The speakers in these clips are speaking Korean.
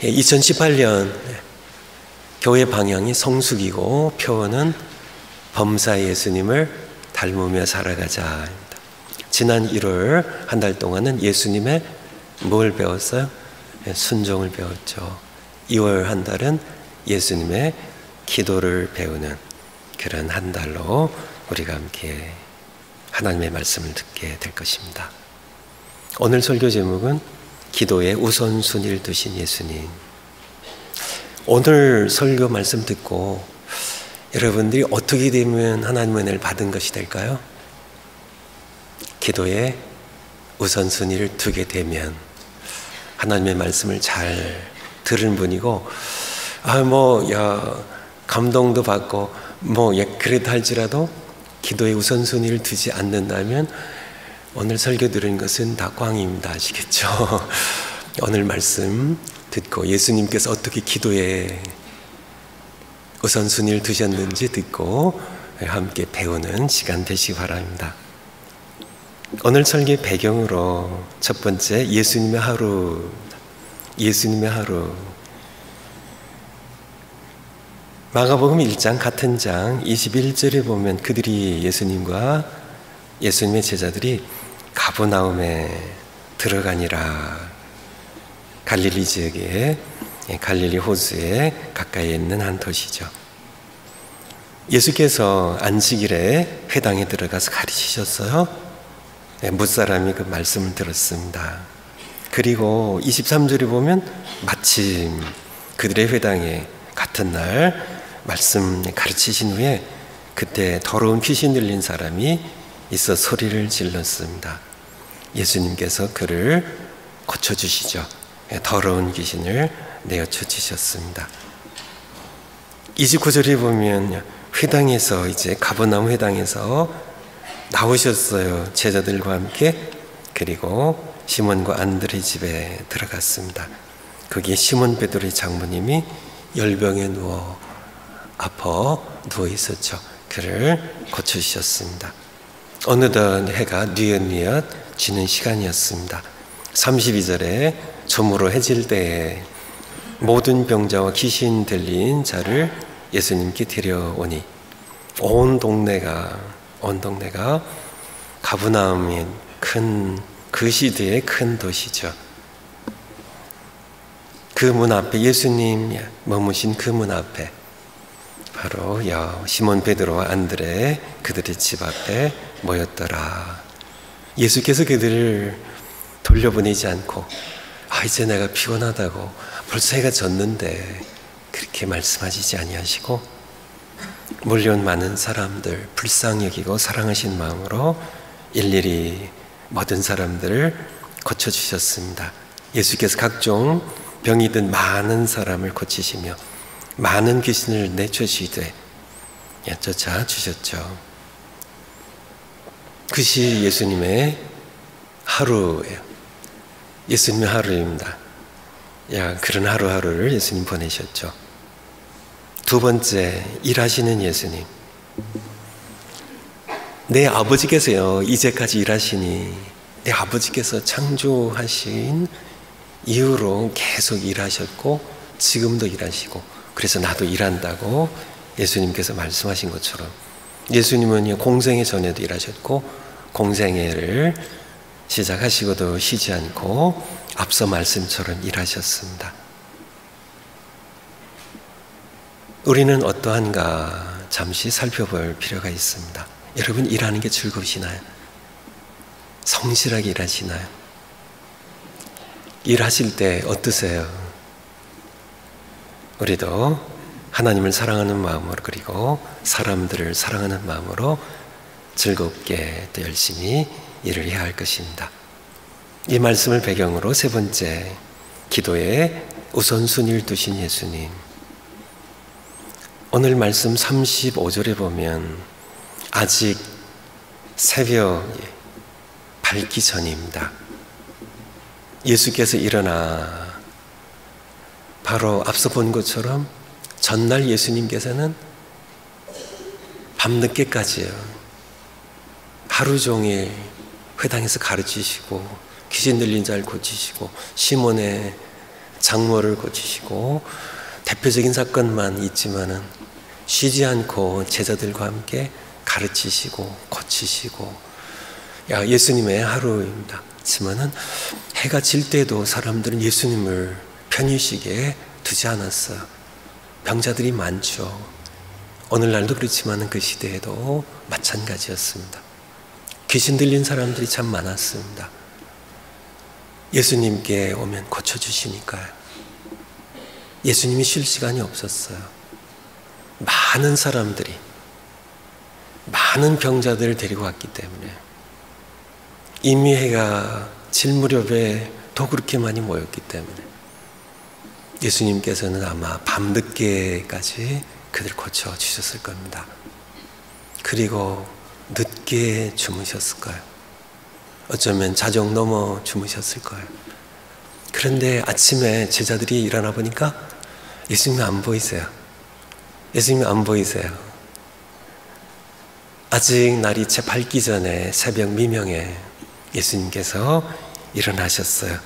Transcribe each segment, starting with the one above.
2018년 교회 방향이 성숙이고 표어는 범사 예수님을 닮으며 살아가자. 지난 1월 한 달 동안은 예수님의 뭘 배웠어요? 순종을 배웠죠. 2월 한 달은 예수님의 기도를 배우는 그런 한 달로 우리가 함께 하나님의 말씀을 듣게 될 것입니다. 오늘 설교 제목은 기도의 우선순위를 두신 예수님. 오늘 설교 말씀 듣고 여러분들이 어떻게 되면 하나님의 은혜를 받은 것이 될까요? 기도의 우선순위를 두게 되면 하나님의 말씀을 잘 들은 분이고, 감동도 받고, 그래도 할지라도 기도의 우선순위를 두지 않는다면 오늘 설교 들은 것은 다 꽝입니다. 아시겠죠? 오늘 말씀 듣고 예수님께서 어떻게 기도에 우선순위를 두셨는지 듣고 함께 배우는 시간 되시기 바랍니다. 오늘 설교 배경으로 첫 번째 예수님의 하루. 마가복음 1장 같은 장 21절에 보면 그들이 예수님의 제자들이 가버나움에 들어가니라. 갈릴리 지역에 갈릴리 호수에 가까이 있는 한 도시죠. 예수께서 안식일에 회당에 들어가서 가르치셨어요. 무사람이 그 말씀을 들었습니다. 그리고 23절에 보면 마침 그들의 회당에 같은 날 말씀 가르치신 후에 그때 더러운 귀신 들린 사람이 있어 소리를 질렀습니다. 예수님께서 그를 고쳐주시죠. 더러운 귀신을 내어쳐 주셨습니다. 29절에 보면 회당에서 이제 가버나움 회당에서 나오셨어요. 제자들과 함께. 그리고 시몬과 안드레 집에 들어갔습니다. 거기에 시몬 베드로의 장모님이 열병에 아파 누워 있었죠. 그를 고쳐주셨습니다. 어느덧 해가 뉘엿뉘엿 지는 시간이었습니다. 32절에 저물어 해질 때에 모든 병자와 귀신 들린 자를 예수님께 데려오니 온 동네가 가버나움인 그 시대의 큰 도시죠. 그 문 앞에 예수님 머무신 그 문 앞에 바로 시몬 베드로와 안드레 그들의 집 앞에 모였더라. 예수께서 그들을 돌려보내지 않고 이제 내가 피곤하다고 벌써 해가 졌는데 그렇게 말씀하시지 아니하시고 몰려온 많은 사람들 불쌍히 여기고 사랑하신 마음으로 일일이 모든 사람들을 고쳐주셨습니다. 예수께서 각종 병이 든 많은 사람을 고치시며 많은 귀신을 내쫓으시되 쫓아주셨죠. 그것이 예수님의 하루예요. 예수님의 하루입니다. 그런 하루하루를 예수님 보내셨죠. 두 번째, 일하시는 예수님. 내 아버지께서요, 이제까지 일하시니 내 아버지께서 창조하신 이후로 계속 일하셨고 지금도 일하시고 그래서 나도 일한다고 예수님께서 말씀하신 것처럼 예수님은 공생애 전에도 일하셨고 공생애를 시작하시고도 쉬지 않고 앞서 말씀처럼 일하셨습니다. 우리는 어떠한가 잠시 살펴볼 필요가 있습니다. 여러분, 일하는 게 즐거우시나요? 성실하게 일하시나요? 일하실 때 어떠세요? 우리도 하나님을 사랑하는 마음으로 그리고 사람들을 사랑하는 마음으로 즐겁게 또 열심히 일을 해야 할 것입니다. 이 말씀을 배경으로 세 번째, 기도에 우선순위를 두신 예수님. 오늘 말씀 35절에 보면 아직 새벽이 밝기 전입니다. 예수께서 일어나 바로 앞서 본 것처럼 전날 예수님께서는 밤늦게까지요. 하루 종일 회당에서 가르치시고 귀신 들린 자를 고치시고 시몬의 장모를 고치시고 대표적인 사건만 있지만은 쉬지 않고 제자들과 함께 가르치시고 고치시고 예수님의 하루입니다. 그렇지만은 해가 질 때도 사람들은 예수님을 편히쉬게 두지 않았어요. 병자들이 많죠. 오늘날도 그렇지만은 그 시대에도 마찬가지였습니다. 귀신 들린 사람들이 참 많았습니다. 예수님께 오면 고쳐주시니까요. 예수님이 쉴 시간이 없었어요. 많은 사람들이 많은 병자들을 데리고 왔기 때문에 이미 해가 질 무렵에 더 그렇게 많이 모였기 때문에 예수님께서는 아마 밤늦게까지 그들 고쳐주셨을 겁니다. 그리고 늦게 주무셨을 거예요. 어쩌면 자정 넘어 주무셨을 거예요. 그런데 아침에 제자들이 일어나 보니까 예수님이 안 보이세요. 예수님이 안 보이세요. 아직 날이 채 밝기 전에 새벽 미명에 예수님께서 일어나셨어요.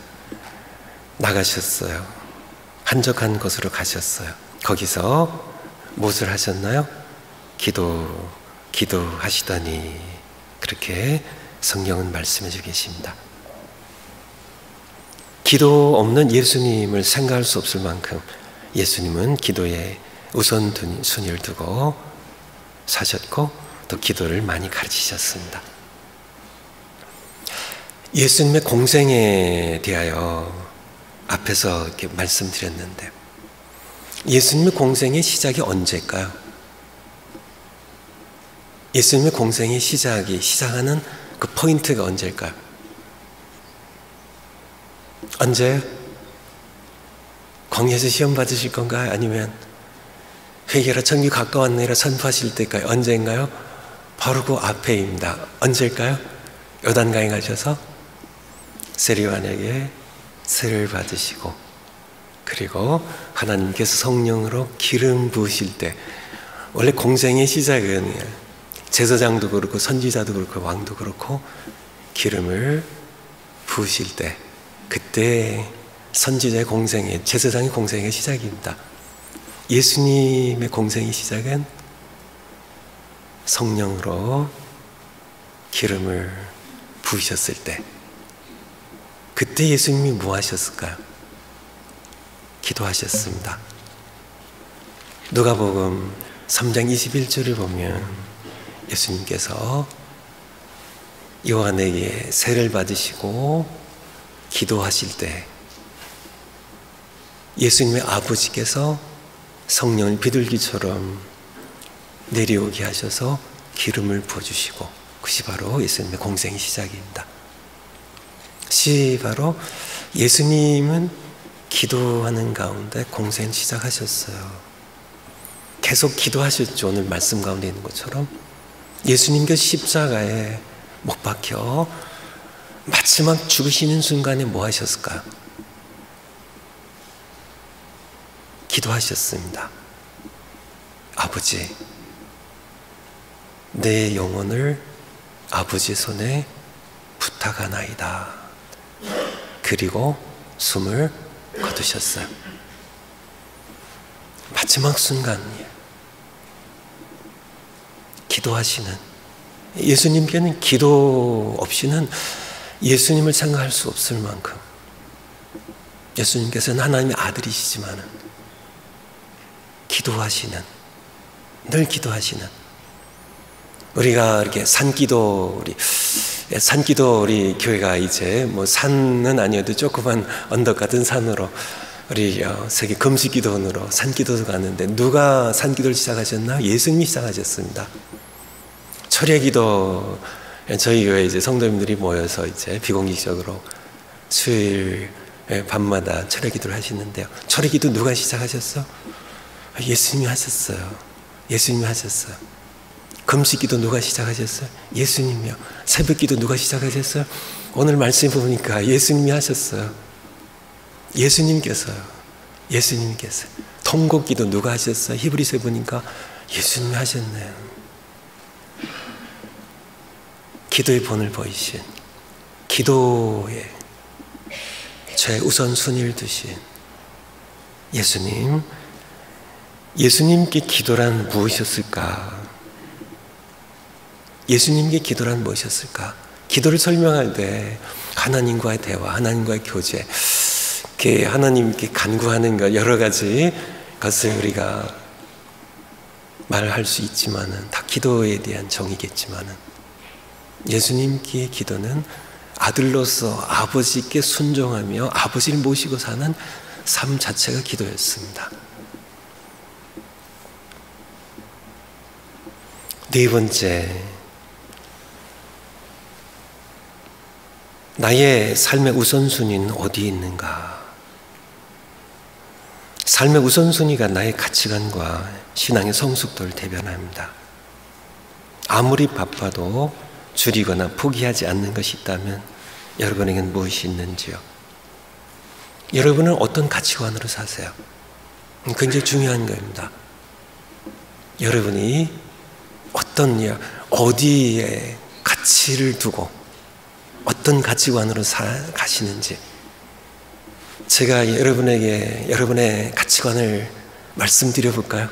나가셨어요. 한적한 곳으로 가셨어요. 거기서 무엇을 하셨나요? 기도하시더니 그렇게 성경은 말씀해 주고 계십니다. 기도 없는 예수님을 생각할 수 없을 만큼 예수님은 기도에 우선순위를 두고 사셨고 또 기도를 많이 가르치셨습니다. 예수님의 공생에 대하여 앞에서 이렇게 말씀드렸는데 예수님의 공생의 시작이 언제일까요? 예수님의 공생의 시작하는 그 포인트가 언제일까요? 언제요? 광야에서 시험 받으실 건가요? 아니면 회개라 천국 가까웠느니라 선포하실 때일까요? 언제인가요? 바로 그 앞에입니다. 언제일까요? 요단강에 가셔서 세리완에게 세를 받으시고 그리고 하나님께서 성령으로 기름 부으실 때 원래 공생의 시작은 제사장도 그렇고 선지자도 그렇고 왕도 그렇고 기름을 부으실 때 그때 선지자의 공생의 제사장의 공생의 시작입니다. 예수님의 공생의 시작은 성령으로 기름을 부으셨을 때 그때 예수님이 뭐 하셨을까요? 기도하셨습니다. 누가복음 3장 21절을 보면 예수님께서 요한에게 세를 받으시고 기도하실 때 예수님의 아버지께서 성령을 비둘기처럼 내려오게 하셔서 기름을 부어주시고 그것이 바로 예수님의 공생의 시작입니다. 바로 예수님은 기도하는 가운데 공생을 시작하셨어요. 계속 기도하셨죠. 오늘 말씀 가운데 있는 것처럼 예수님께서 십자가에 못 박혀 마지막 죽으시는 순간에 뭐 하셨을까요? 기도하셨습니다. 아버지, 내 영혼을 아버지 손에 부탁하나이다. 그리고 숨을 거두셨어요. 마지막 순간 기도하시는 예수님께는 기도 없이는 예수님을 생각할 수 없을 만큼 예수님께서는 하나님의 아들이시지만 기도하시는 늘 기도하시는 우리가 이렇게 산기도 우리 교회가 이제 뭐 산은 아니어도 조그만 언덕 같은 산으로 우리 세계 금식기도원으로 산기도도 가는데 누가 산기도를 시작하셨나? 예수님이 시작하셨습니다. 철야기도 저희 교회 이제 성도님들이 모여서 이제 비공식적으로 수요일 밤마다 철야기도를 하시는데요. 철야기도 누가 시작하셨어? 예수님이 하셨어요. 예수님이 하셨어요. 금식기도 누가 시작하셨어요? 예수님이요. 새벽기도 누가 시작하셨어요? 오늘 말씀 보니까 예수님이 하셨어요. 예수님께서요. 통곡기도 누가 하셨어요? 히브리서에 보니까 예수님이 하셨네요. 기도의 본을 보이신, 기도에 최우선순위를 두신 예수님께 기도란 무엇이었을까? 예수님께 기도란 무엇이었을까? 기도를 설명할 때 하나님과의 대화, 하나님과의 교제, 하나님께 간구하는 것, 여러 가지 것을 우리가 말할 수 있지만은 다 기도에 대한 정의겠지만은 예수님께 기도는 아들로서 아버지께 순종하며 아버지를 모시고 사는 삶 자체가 기도였습니다. 네 번째, 나의 삶의 우선순위는 어디에 있는가? 삶의 우선순위가 나의 가치관과 신앙의 성숙도를 대변합니다. 아무리 바빠도 줄이거나 포기하지 않는 것이 있다면 여러분에게는 무엇이 있는지요? 여러분은 어떤 가치관으로 사세요? 굉장히 중요한 겁니다. 여러분이 어디에 가치를 두고 어떤 가치관으로 가시는지, 제가 여러분에게 여러분의 가치관을 말씀드려 볼까요?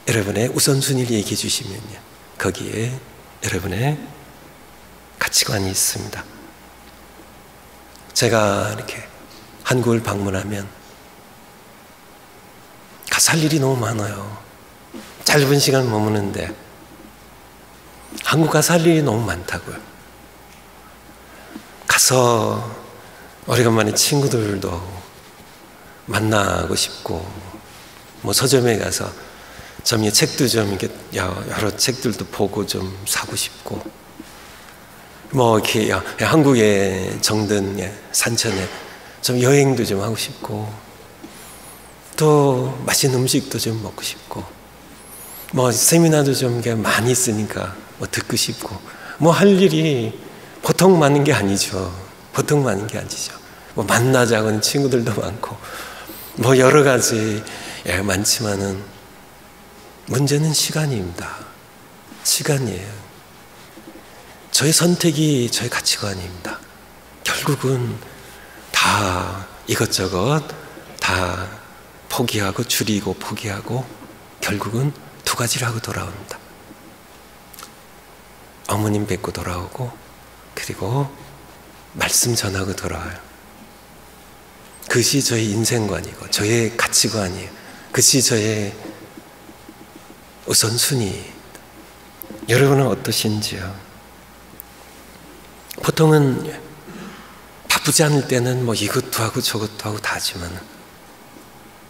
여러분의 우선순위를 얘기해 주시면요, 거기에 여러분의 가치관이 있습니다. 제가 이렇게 한국을 방문하면 가서 할 일이 너무 많아요. 짧은 시간 머무는데 한국 가서 할 일이 너무 많다고요. 가서 오래간만에 친구들도 만나고 싶고, 서점에 가서 좀 책도 좀 이렇게 여러 책들도 보고 좀 사고 싶고, 이렇게 한국의 정든 산천에 좀 여행도 좀 하고 싶고, 또 맛있는 음식도 좀 먹고 싶고, 세미나도 좀 많이 있으니까 듣고 싶고, 할 일이 보통 많은 게 아니죠. 보통 많은 게 아니죠. 만나자고 하는 친구들도 많고, 여러 가지 많지만은 문제는 시간입니다. 시간이에요. 저의 선택이 저의 가치관입니다. 결국은 다 이것저것 다 포기하고 줄이고 포기하고 결국은 두 가지를 하고 돌아옵니다. 어머님 뵙고 돌아오고, 그리고 말씀 전하고 돌아와요. 그것이 저의 인생관이고 저의 가치관이에요. 그것이 저의 우선순위. 여러분은 어떠신지요? 보통은 바쁘지 않을 때는 이것도 하고 저것도 하고 다 하지만,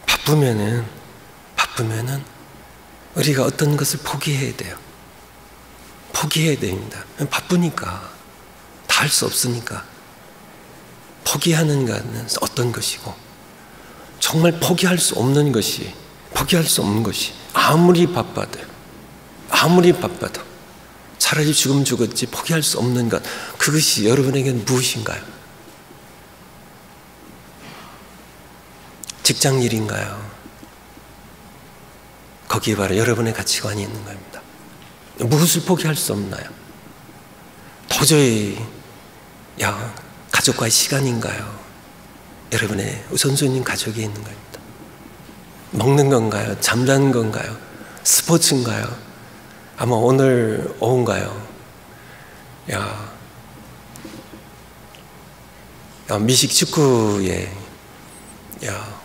바쁘면은 우리가 어떤 것을 포기해야 돼요. 포기해야 됩니다. 바쁘니까, 다 할 수 없으니까. 포기하는 것은 어떤 것이고, 정말 포기할 수 없는 것이, 아무리 바빠도 차라리 죽으면 죽었지 포기할 수 없는 것, 그것이 여러분에게는 무엇인가요? 직장 일인가요? 거기에 바로 여러분의 가치관이 있는 겁니다. 무엇을 포기할 수 없나요? 도저히 가족과의 시간인가요? 여러분의 우선순위는 가족에 있는 겁니다. 먹는 건가요? 잠자는 건가요? 스포츠인가요? 아마 오늘 오후인가요? 미식 축구의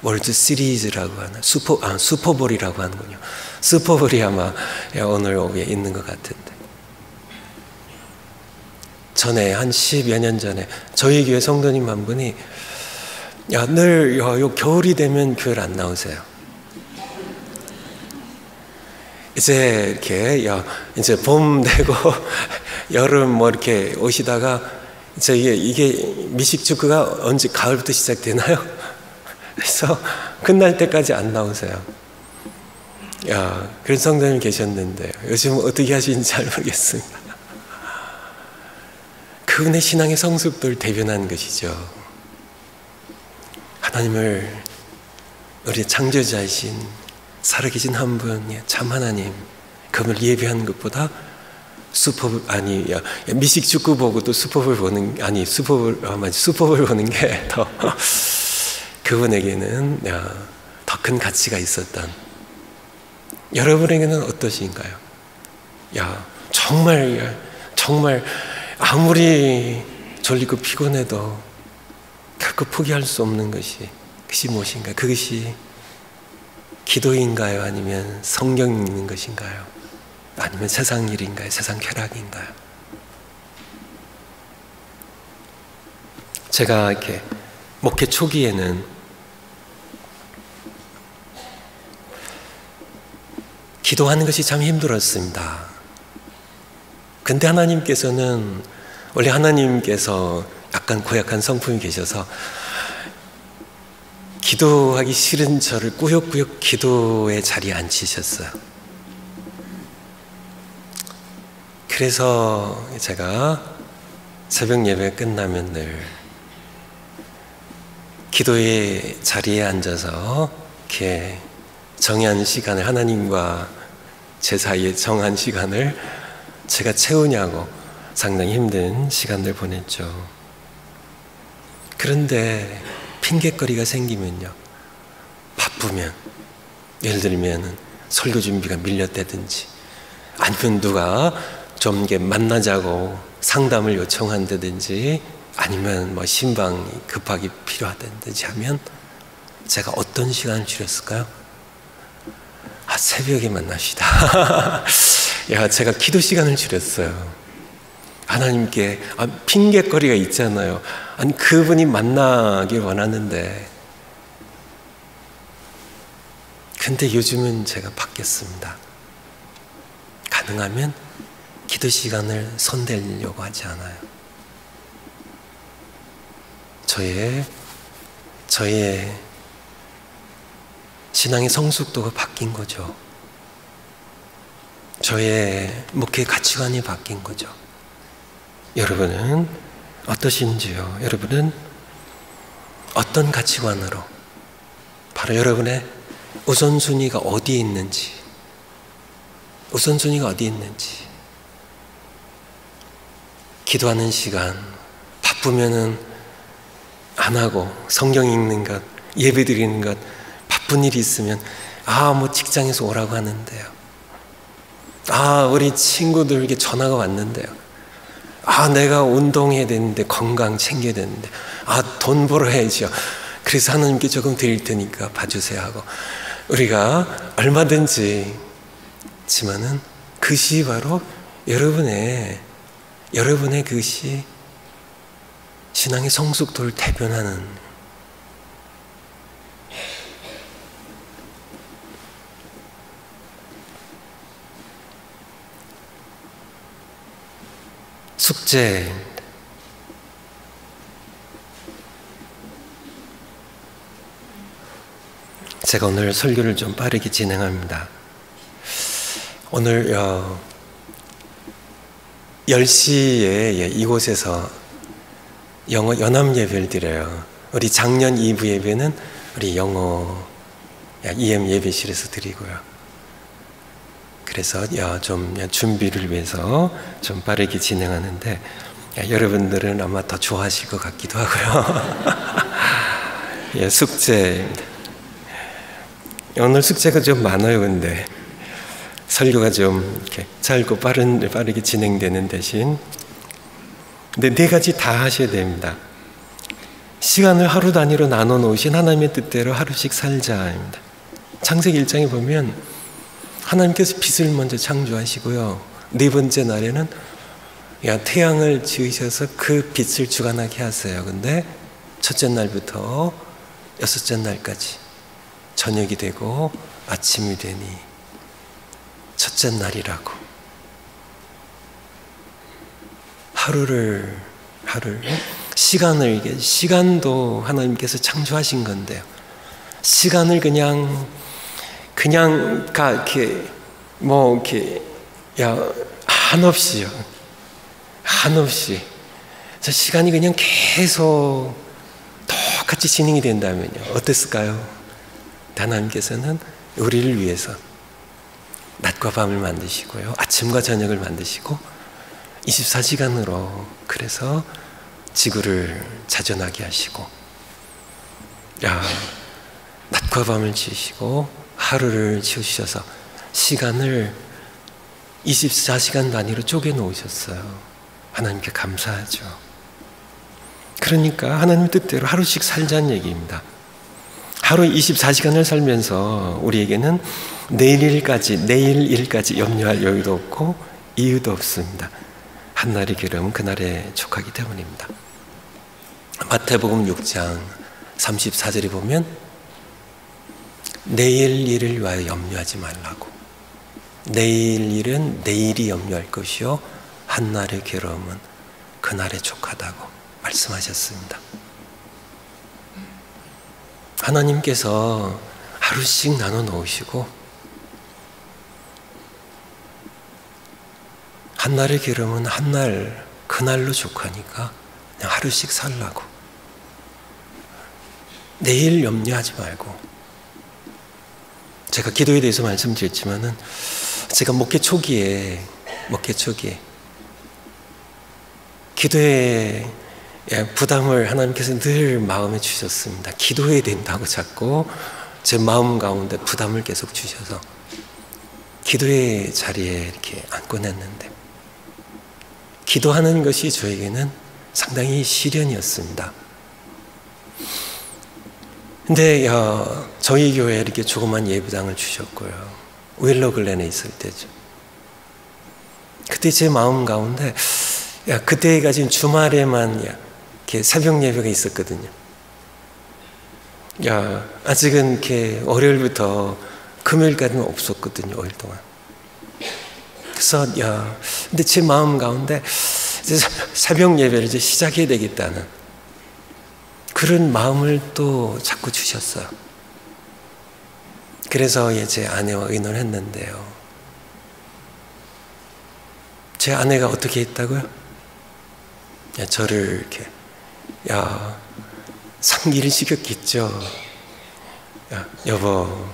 월드 시리즈라고 하는 슈퍼볼이라고 하는군요. 슈퍼볼이 아마 오늘 오후에 있는 것 같은데, 전에 한 10여 년 전에 저희 교회 성도님 한 분이 늘 겨울이 되면 교회를 안 나오세요. 이제 이렇게 이제 봄 되고 여름 이렇게 오시다가 이제 이게 미식 축구가 언제 가을부터 시작되나요? 그래서 끝날 때까지 안 나오세요. 그런 성도님 계셨는데 요즘 어떻게 하시는지 잘 모르겠습니다. 그분의 신앙의 성숙도를 대변하는 것이죠. 하나님을, 우리 창조자이신 살아계신 한 분, 참 하나님, 그분을 예배하는 것보다 미식 축구 보고 또 슈퍼볼 보는 게 더 그분에게는 더 큰 가치가 있었던, 여러분에게는 어떠신가요? 정말 아무리 졸리고 피곤해도 결코 포기할 수 없는 그것이 무엇인가요? 그것이 기도인가요? 아니면 성경 읽는 것인가요? 아니면 세상 일인가요? 세상 쾌락인가요? 제가 이렇게 목회 초기에는 기도하는 것이 참 힘들었습니다. 근데 하나님께서는, 원래 하나님께서 약간 고약한 성품이 계셔서 기도하기 싫은 저를 꾸역꾸역 기도의 자리에 앉히셨어요. 그래서 제가 새벽 예배 끝나면 늘 기도의 자리에 앉아서 이렇게 정한 시간을, 하나님과 제 사이에 정한 시간을 제가 채우냐고 상당히 힘든 시간을 보냈죠. 그런데 핑곗거리가 생기면요, 바쁘면, 예를 들면 설교 준비가 밀렸다든지, 아니면 누가 좀 이렇게 만나자고 상담을 요청한다든지, 아니면 뭐 신방이 급하게 필요하다든지 하면 제가 어떤 시간을 줄였을까요? 새벽에 만납시다. 제가 기도 시간을 줄였어요. 하나님께, 핑곗거리가 있잖아요. 아니, 그분이 만나길 원하는데. 근데 요즘은 제가 바뀌었습니다. 가능하면 기도 시간을 손대려고 하지 않아요. 저의 신앙의 성숙도가 바뀐 거죠. 저의 목회 가치관이 바뀐 거죠. 여러분은 어떠신지요? 여러분은 어떤 가치관으로, 바로 여러분의 우선순위가 어디에 있는지, 기도하는 시간, 바쁘면은 안 하고 성경 읽는 것, 예배 드리는 것, 바쁜 일이 있으면 뭐 직장에서 오라고 하는데요. 우리 친구들에게 전화가 왔는데요. 내가 운동해야 되는데, 건강 챙겨야 되는데, 돈 벌어야죠. 그래서 하나님께 조금 드릴 테니까 봐주세요 하고, 우리가 얼마든지 지만은 그것이 바로 여러분의 그것이 신앙의 성숙도를 대변하는, 숙제. 제가 오늘 설교를 좀 빠르게 진행합니다. 오늘 10시에 이곳에서 영어 연합 예배를 드려요. 우리 작년 2부 예배는 우리 영어 EM 예배실에서 드리고요. 그래서 좀 준비를 위해서 좀 빠르게 진행하는데, 여러분들은 아마 더 좋아하실 것 같기도 하고요. 숙제입니다. 오늘 숙제가 좀 많아요. 근데 설교가 좀 이렇게 짧고 빠르게 진행되는 대신, 근데 4가지 다 하셔야 됩니다. 시간을 하루 단위로 나눠 놓으신 하나님의 뜻대로 하루씩 살자입니다. 창세기 1장에 보면 하나님께서 빛을 먼저 창조하시고요, 4번째 날에는 태양을 지으셔서 그 빛을 주관하게 하세요. 근데 첫째 날부터 6째 날까지 저녁이 되고 아침이 되니 첫째 날이라고. 하루를 시간도 하나님께서 창조하신 건데요, 시간을 그냥 이렇게 한없이 저 시간이 그냥 계속 똑같이 진행이 된다면요, 어땠을까요? 하나님께서는 우리를 위해서 낮과 밤을 만드시고요, 아침과 저녁을 만드시고 24시간으로 그래서 지구를 자전하게 하시고, 낮과 밤을 지으시고 하루를 지으셔서 시간을 24시간 단위로 쪼개 놓으셨어요. 하나님께 감사하죠. 그러니까 하나님 뜻대로 하루씩 살자는 얘기입니다. 하루 24시간을 살면서 우리에게는 내일 일까지 염려할 여유도 없고 이유도 없습니다. 한날의 괴로움은 그날에 족하기 때문입니다. 마태복음 6장 34절에 보면 내일 일을 위하여 염려하지 말라고, 내일 일은 내일이 염려할 것이요 한날의 괴로움은 그날에 족하다고 말씀하셨습니다. 하나님께서 하루씩 나눠 놓으시고 한날의 괴로움은 한날 그날로 족하니까 그냥 하루씩 살라고, 내일 염려하지 말고. 제가 기도에 대해서 말씀드렸지만은 제가 목회 초기에 기도에 부담을 하나님께서 늘 마음에 주셨습니다. 기도해야 된다고 자꾸 제 마음 가운데 부담을 계속 주셔서 기도의 자리에 이렇게 앉고 냈는데, 기도하는 것이 저에게는 상당히 시련이었습니다. 근데 저희 교회에 이렇게 조그만 예배당을 주셨고요. 윌로글랜에 있을 때죠. 그때 제 마음 가운데 그때가 지금 주말에만 이렇게 새벽 예배가 있었거든요. 아직은 이렇게 월요일부터 금요일까지는 없었거든요. 5일 동안. 그래서 근데 제 마음 가운데 이제 새벽 예배를 이제 시작해야 되겠다는 그런 마음을 또 자꾸 주셨어요. 그래서 제 아내와 의논을 했는데요. 제 아내가 어떻게 했다고요? 저를 이렇게 상기를 시켰겠죠. 여보,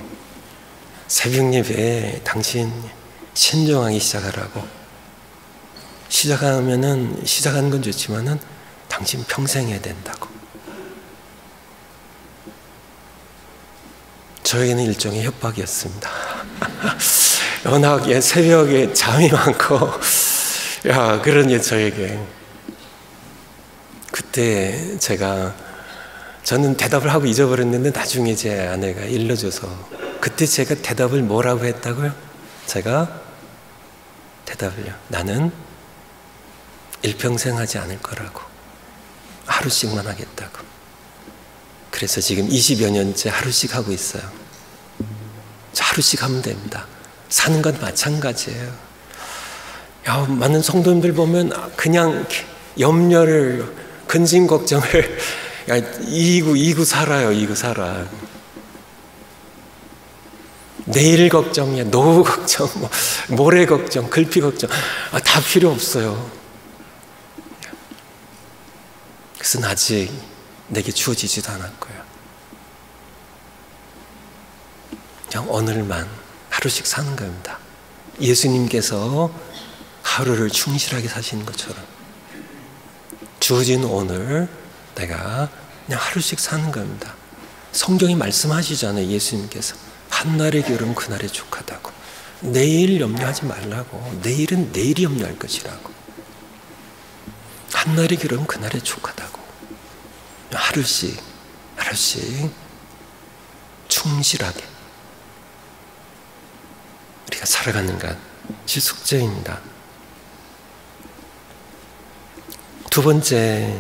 새벽 예배에 당신 신중하게 시작하라고. 시작하는 건 좋지만은 당신 평생 해야 된다고. 저에게는 일종의 협박이었습니다. 워낙 새벽에 잠이 많고 그런 저에게. 그때 저는 대답을 하고 잊어버렸는데 나중에 제 아내가 일러줘서, 그때 제가 대답을 뭐라고 했다고요? 제가 대답을요, 나는 일평생 하지 않을 거라고, 하루씩만 하겠다고. 그래서 지금 20여 년째 하루씩 하고 있어요. 하루씩 하면 됩니다. 사는 건 마찬가지예요. 많은 성도님들 보면 그냥 염려를, 근심 걱정을 이기고 살아요. 내일 걱정이야, 노후 걱정, 모레 걱정, 글피 걱정, 다 필요 없어요. 그것은 아직 내게 주어지지도 않았고요. 그냥 오늘만 하루씩 사는 겁니다. 예수님께서 하루를 충실하게 사시는 것처럼 주어진 오늘 내가 그냥 하루씩 사는 겁니다. 성경이 말씀하시잖아요. 예수님께서 한날의 괴로움 그날에 족하다고. 내일 염려하지 말라고. 내일은 내일이 염려할 것이라고. 한날의 괴로움 그날에 족하다고. 하루씩 충실하게 우리가 살아가는 것이 숙제입니다. 두 번째,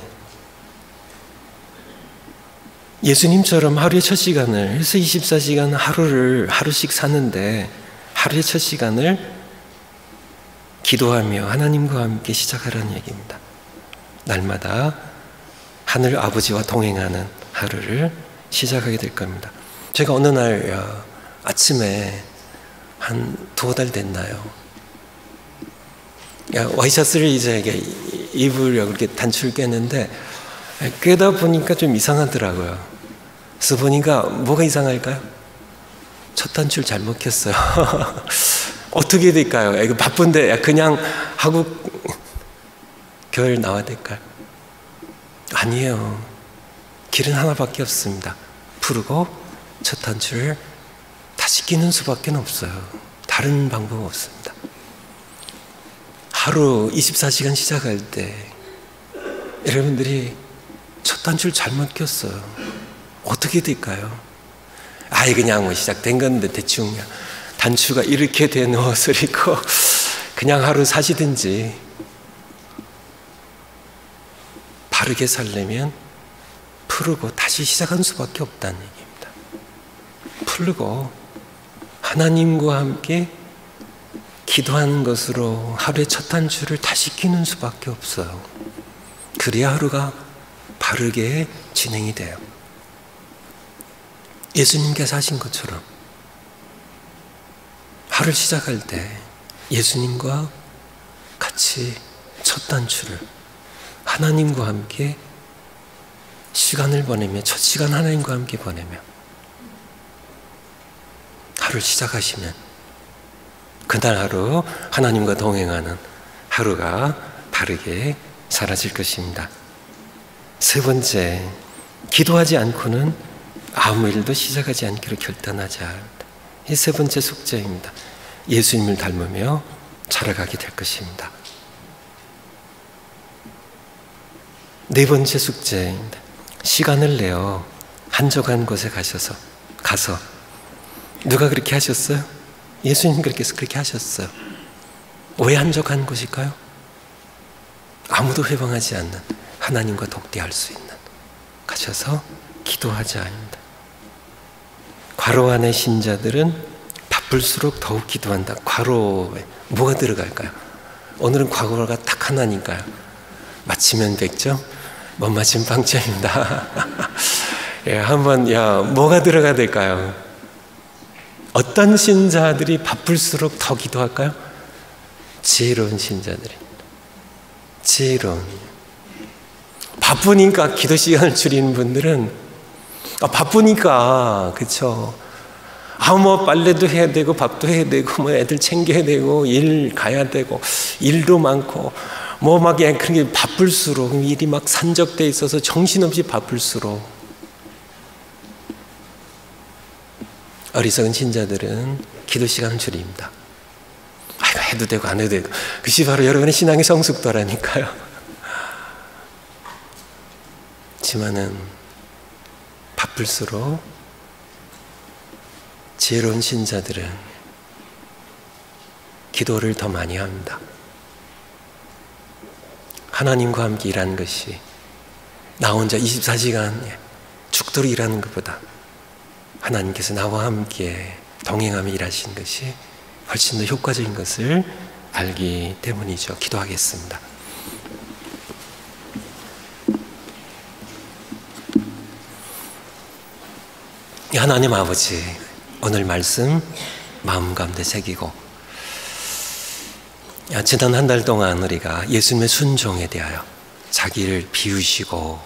예수님처럼 하루의 첫 시간을, 그래서 24시간 하루씩 사는데 하루의 첫 시간을 기도하며 하나님과 함께 시작하라는 얘기입니다. 날마다 하늘 아버지와 동행하는 하루를 시작하게 될 겁니다. 제가 어느 날 아침에 한 2달 됐나요? 와이셔츠를 이제 입으려고 이렇게 단추를 꿰는데 꿰다 보니까 좀 이상하더라고요. 그래서 보니까 뭐가 이상할까요? 첫 단추를 잘못 꼈어요. 어떻게 될까요? 이거 바쁜데 그냥 하고 교회를 나와야 될까요? 아니에요. 길은 하나밖에 없습니다. 풀고 첫 단추를 다시 끼는 수밖에 없어요. 다른 방법 없습니다. 하루 24시간 시작할 때 여러분들이 첫 단추를 잘못 꼈어요. 어떻게 될까요? 아예 그냥 뭐 시작된 건데 대충 단추가 이렇게 된 옷을 입고 그냥 하루 사시든지, 바르게 살려면 풀고 다시 시작한 수밖에 없다는 얘기입니다. 풀고 하나님과 함께 기도하는 것으로 하루의 첫 단추를 다시 끼는 수밖에 없어요. 그래야 하루가 바르게 진행이 돼요. 예수님께서 하신 것처럼 하루를 시작할 때 예수님과 같이 첫 단추를, 하나님과 함께 시간을 보내며, 첫 시간 하나님과 함께 보내며 하루를 시작하시면 그날 하루 하나님과 동행하는 하루가 바르게 사라질 것입니다. 세 번째, 기도하지 않고는 아무 일도 시작하지 않기로 결단하자. 이 세 번째 숙제입니다. 예수님을 닮으며 자라가게 될 것입니다. 네 번째 숙제입니다. 시간을 내어 한적한 곳에 가서 누가 그렇게 하셨어요? 예수님께서 그렇게 하셨어요. 왜 한적한 곳일까요? 아무도 회방하지 않는 하나님과 독대할 수 있는, 가셔서 기도하자입니다. 괄호 안의 신자들은 바쁠수록 더욱 기도한다. 괄호에 뭐가 들어갈까요? 오늘은 괄호가 딱 하나니까요. 맞히면 100점, 못 맞히면 빵점입니다. 예, 한번 뭐가 들어가야 될까요? 어떤 신자들이 바쁠수록 더 기도할까요? 지혜로운 신자들입니다. 지혜로운. 바쁘니까 기도 시간을 줄이는 분들은 바쁘니까, 그렇죠. 뭐 빨래도 해야 되고 밥도 해야 되고 뭐 애들 챙겨야 되고 일 가야 되고 일도 많고 뭐 막 그렇게 바쁠수록 일이 막 산적돼 있어서 정신없이 바쁠수록 어리석은 신자들은 기도 시간을 줄입니다. 이거 해도 되고 안 해도 되고. 그것이 바로 여러분의 신앙의 성숙도라니까요. 하지만은 바쁠수록 지혜로운 신자들은 기도를 더 많이 합니다. 하나님과 함께 일하는 것이 나 혼자 24시간 죽도록 일하는 것보다 하나님께서 나와 함께 동행하며 일하시는 것이 훨씬 더 효과적인 것을 알기 때문이죠. 기도하겠습니다. 하나님 아버지, 오늘 말씀 마음 가운데 새기고, 지난 한 달 동안 우리가 예수님의 순종에 대하여 자기를 비우시고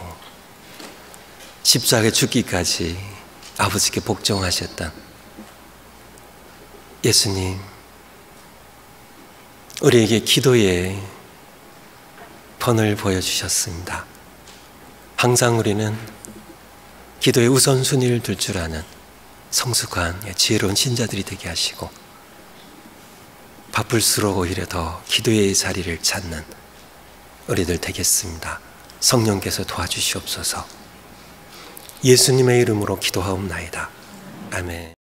십자가에 죽기까지 아버지께 복종하셨던 예수님, 우리에게 기도의 번을 보여주셨습니다. 항상 우리는 기도의 우선순위를 둘 줄 아는 성숙한 지혜로운 신자들이 되게 하시고, 바쁠수록 오히려 더 기도의 자리를 찾는 우리들 되겠습니다. 성령께서 도와주시옵소서. 예수님의 이름으로 기도하옵나이다. 아멘.